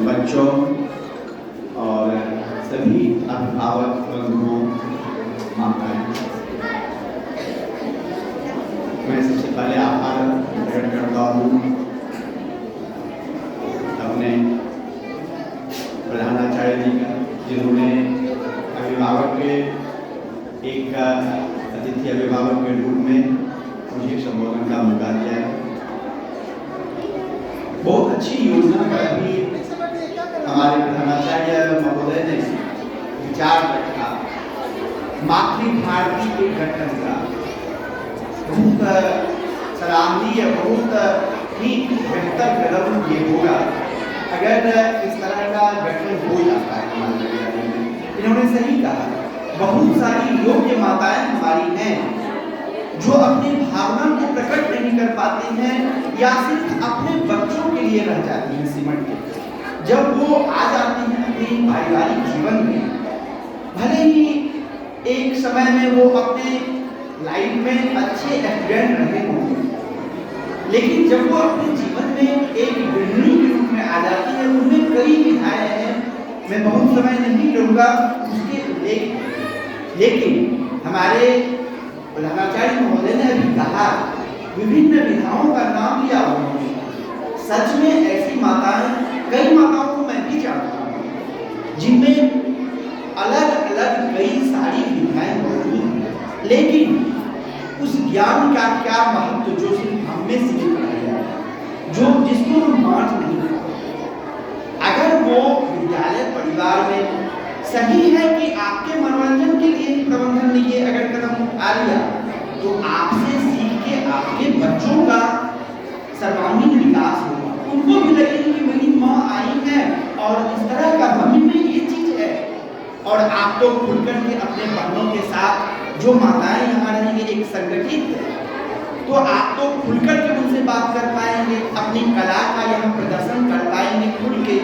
बच्चों और सभी अभिभावक बंधुओं, माताएं, मैं सबसे पहले आभार प्रकट करता हूँ अपने प्रधानाचार्य जी का, जिन्होंने अभिभावक के एक अतिथि अभिभावक के रूप में मुझे संबोधन का मौका दिया है। बहुत अच्छी योजना का भी हमारे प्रधानाचार्य महोदय ने विचार रखा। मातृ भारती के गठन का बहुत सराहनीय, बहुत ही बेहतर कदम ये होगा अगर इस तरह का गठन हो जाता है हमारे विद्यालय में। इन्होंने सही कहा, बहुत सारी योग्य माताएं हमारी हैं जो अपनी भावना को प्रकट नहीं कर पाती हैं या सिर्फ अपने बच्चों के लिए रह जाती हैं सिमट के। जब वो आ जाती हैं अपने पारिवारिक जीवन में, भले ही एक समय में वो अपने लाइफ में अच्छे स्टूडेंट रहे होंगे, लेकिन जब वो अपने जीवन में एक गृहिणी के रूप में आ जाती है, उनमें कई विधाएं हैं, मैं बहुत समय नहीं लूंगा उसके उल्लेख, लेकिन हमारे प्रधानाचार्य महोदय ने अभी कहा, विभिन्न विधाओं का नाम लिया उन्होंने। सच में ऐसी माताएं, कई माताओं को मैं भी जानता हूँ जिनमें अलग अलग कई सारी विधाएं मौजूद हैं, लेकिन उस ज्ञान का क्या महत्व जो सिर्फ हमें से पढ़ाया है, जो जिसको हम बांट नहीं पाते। अगर वो विद्यालय परिवार में सही है कि आपके मनोरंजन के लिए प्रबंधन ने ये अगर कदम उठा लिया, तो आपसे सीख के आपके बच्चों का सर्वांगीण विकास होगा। उनको भी लगेगा कि मेरी माँ आई है और इस तरह का मम्मी में ये चीज है। और आप तो खुलकर के अपने बहनों के साथ, जो माताएं यहाँ रहेंगे एक संगठित है, तो आप तो खुलकर के उनसे बात कर पाएंगे, अपनी कला का यहाँ प्रदर्शन कर पाएंगे खुल के।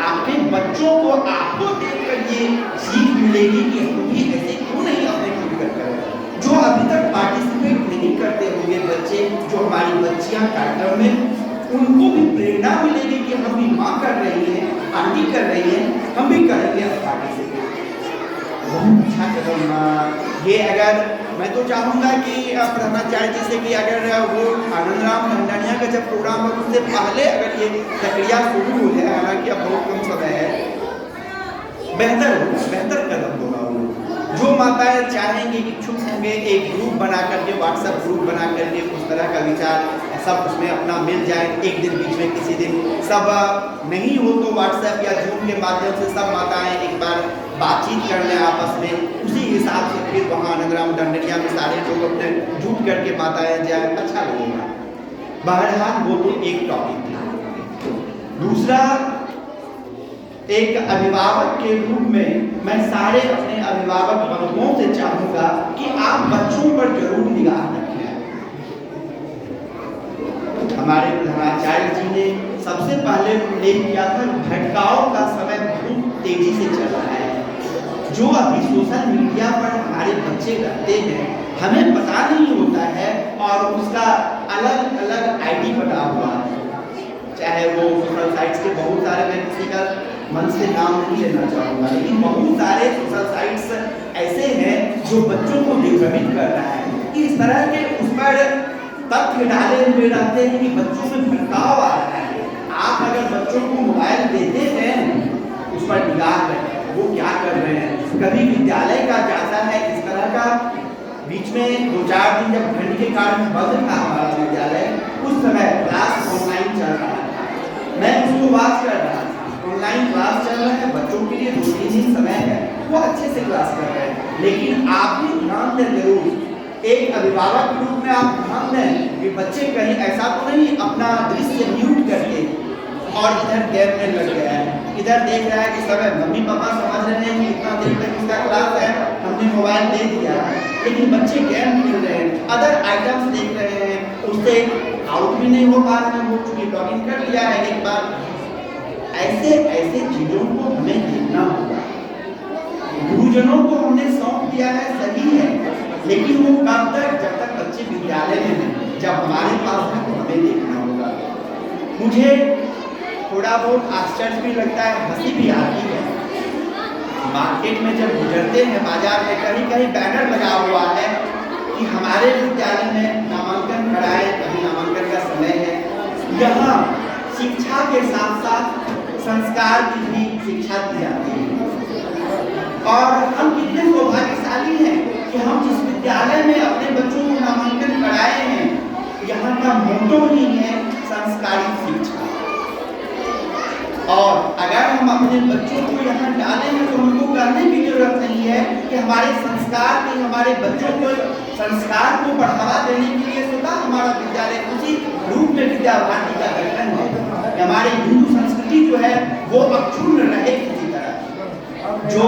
आपके बच्चों को आपको देखकर ये सीख मिलेगी कि हम भी ऐसे क्यों नहीं अपने खुलकर करें। जो अभी तक पार्टिसिपेट नहीं करते होंगे बच्चे, जो हमारी बच्चियां कार्यक्रम में, उनको भी प्रेरणा मिलेगी कि हम भी माँ कर रही है, आंटी कर रही है, हम भी करेंगे पार्टिसिपेट। बहुत अच्छा कदम ये। अगर मैं तो चाहूँगा कि प्रधानाचार्य जी से कि अगर वो आनंदराम मंडानिया का जब प्रोग्राम हो उससे पहले अगर ये प्रक्रिया शुरू हो जाए, हालांकि अब बहुत कम समय है, बेहतर कदम होगा। जो माताएं चाहेंगी, इच्छुक होंगे, एक ग्रुप बना करके, व्हाट्सएप ग्रुप बना करके उस तरह का विचार सब उसमें अपना मिल जाए। एक दिन बीच में किसी दिन सब नहीं हो तो व्हाट्सएप या जूम के माध्यम से सब माताएं एक बार बातचीत कर लें आपस में, उसी हिसाब से फिर वहाँ आनंदराम दंडनिया में सारे लोग अपने जुट करके माताएं जाए, अच्छा लगेगा। बहरहाल वो तो एक टॉपिक था। दूसरा, एक अभिभावक के रूप में मैं सारे अपने अभिभावक बंधुओं से चाहूंगा कि आप बच्चों पर जरूर निगाह रखें। हमारे प्रधानाचार्य जी ने सबसे पहले उल्लेख किया था, भटकाव का समय बहुत तेजी से चल रहा है। जो अभी सोशल मीडिया पर हमारे बच्चे रहते हैं, हमें पता नहीं होता है, और उसका अलग अलग आईडी बना हुआ है। चाहे वो सोशल साइट्स के बहुत सारे, मैं किसी का मन से नाम नहीं लेना चाहूँगा, लेकिन बहुत सारे सोशल साइट्स ऐसे हैं जो बच्चों को दिग्भ्रमित कर रहा है। इस तरह के उस पर तथ्य डाले हुए रहते हैं कि बच्चों में भटकाव आ रहा है। आप अगर बच्चों को मोबाइल देते हैं, उस पर निगाह रखें, वो क्या कर रहे हैं। कभी विद्यालय का जाता है इस तरह का, बीच में 2-4 दिन जब ठंड के कारण बंद था हमारा विद्यालय, उस समय क्लास ऑनलाइन चल रहा था, मैं उसको वॉच कर रहा था। ऑनलाइन क्लास चल रहा है, बच्चों के लिए 2-3 दिन समय है, वो अच्छे से क्लास कर रहे हैं, लेकिन आप भी ध्यान दें जरूर। एक अभिभावक के रूप में आप ध्यान दें कि बच्चे कहीं ऐसा तो नहीं अपना दृश्य म्यूट करके और इधर गेम में लग गया है, इधर देख रहा है कि सब मम्मी पापा समझ रहे हैं कि इतना देर तक इसका क्लास है, हमने मोबाइल दे दिया, लेकिन बच्चे गेम खेल रहे हैं, अदर आइटम्स देख रहे हैं, उससे आउट भी नहीं हो पा रहे हैं, वो चूंकि लॉग इन कर लिया है एक बार। ऐसे चीजों को हमें देखना होगा। गुरुजनों को हमने सौंप दिया है, सही है, लेकिन वो कब तक, जब तक बच्चे विद्यालय में हैं, जब हमारे पास है तो हमें देखना होगा। मुझे थोड़ा बहुत आश्चर्य भी लगता है, हंसी भी आती है। मार्केट में जब गुजरते हैं, बाजार में कहीं कहीं बैनर लगा हुआ है कि हमारे विद्यालय में नामांकन कराए, कभी नामांकन का समय है। यहाँ शिक्षा के साथ साथ संस्कार की भी शिक्षा दी जाती है। और हम कितने सौभाग्यशाली हैं कि हम जिस विद्यालय में अपने बच्चों को नामांकन कराए हैं, यहाँ का मोटो ही है संस्कारी शिक्षा। और अगर हम अपने बच्चों को यहाँ डालें हैं तो हमको कहने की जरूरत नहीं है कि हमारे संस्कार की, हमारे बच्चों को संस्कार को बढ़ावा देने के लिए स्वतः हमारा विद्यालय उसी रूप में विद्या भारती का गठन है। हमारी हिंदू संस्कृति जो है वो अक्षुण्ण रहे किसी तरह। जो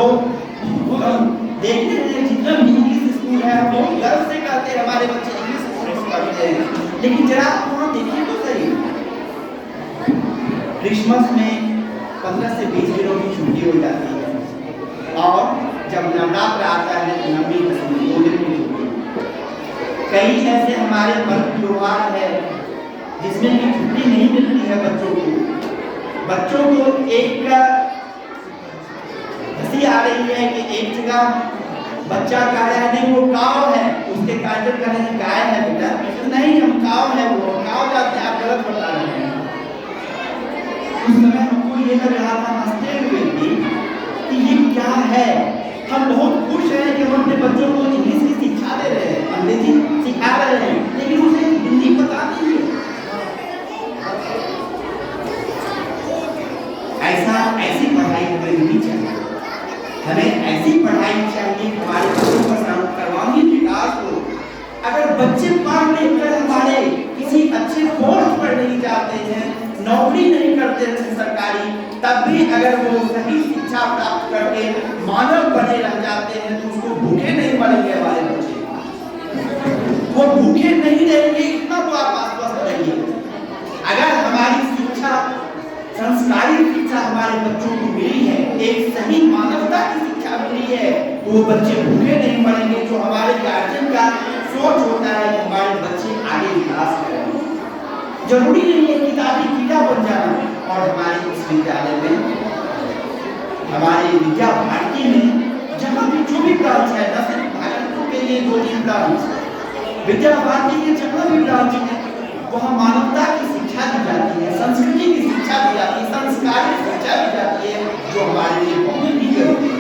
देखते हैं जितना भी इंग्लिश स्कूल है, हम बहुत गर्व से कहते हैं हमारे बच्चे इंग्लिश स्कूल में पढ़ते हैं, लेकिन जरा आप वहाँ देखिए तो सही, क्रिसमस में 15 से 20 दिनों की छुट्टी हो जाती है और जब नवरात्र आता है तो 9 दसवीं 2 दिन की छुट्टी। कई ऐसे हमारे पर्व त्योहार है जिसमें की छुट्टी नहीं मिलती है बच्चों को। बच्चों को एक हंसी आ रही है कि एक जगह बच्चा कह रहा है नहीं वो काव है, उसके गार्जियन कह रहे हैं गाय है बेटा, तो नहीं हम काव है, वो काव जाते हैं, आप गलत बता रहे हैं। उस समय हमको ये लग रहा था हंसते हुए भी कि ये क्या है। हम बहुत खुश हैं कि हम अपने बच्चों को इंग्लिश की शिक्षा दे रहे हैं, अंग्रेजी सिखा रहे हैं, लेकिन उसे हिंदी पता नहीं है। ऐसी पढ़ाई हमें नहीं चाहिए। हमें ऐसी पढ़ाई चाहिए हमारे बच्चों का सर्वांगीण विकास हो। अगर बच्चे पढ़ लिख कर हमारे किसी अच्छे कोर्स पर नहीं जाते हैं, नौकरी नहीं करते हैं सरकारी, तब भी अगर वो सही शिक्षा प्राप्त करके मानव बने रह जाते हैं तो उसको भूखे नहीं मरेंगे हमारे बच्चे, वो भूखे नहीं रहेंगे, इतना तो आप आश्वस्त रहिए। अगर हमारी शिक्षा संस्कारी शिक्षा हमारे बच्चों को मिली है, एक सही मानवता की शिक्षा मिली है, तो वो बच्चे भूखे नहीं मरेंगे। जो हमारे गार्जियन का सोच होता है कि हमारे बच्चे आगे विकास करें, जरूरी नहीं है किताबी कीड़ा बन जाना। और हमारे इस विद्यालय में, हमारे विद्या भारती में जहाँ भी जो भी ब्रांच है, न सिर्फ भागलपुर के लिए 2-3 ब्रांच, विद्या भारती के जहाँ भी ब्रांच है वहाँ मानवता की शिक्षा दी जाती है, संस्कृति की शिक्षा दी जाती है, संस्कारी शिक्षा दी जाती है, जो हमारे लिए बहुत ही जरूरी है।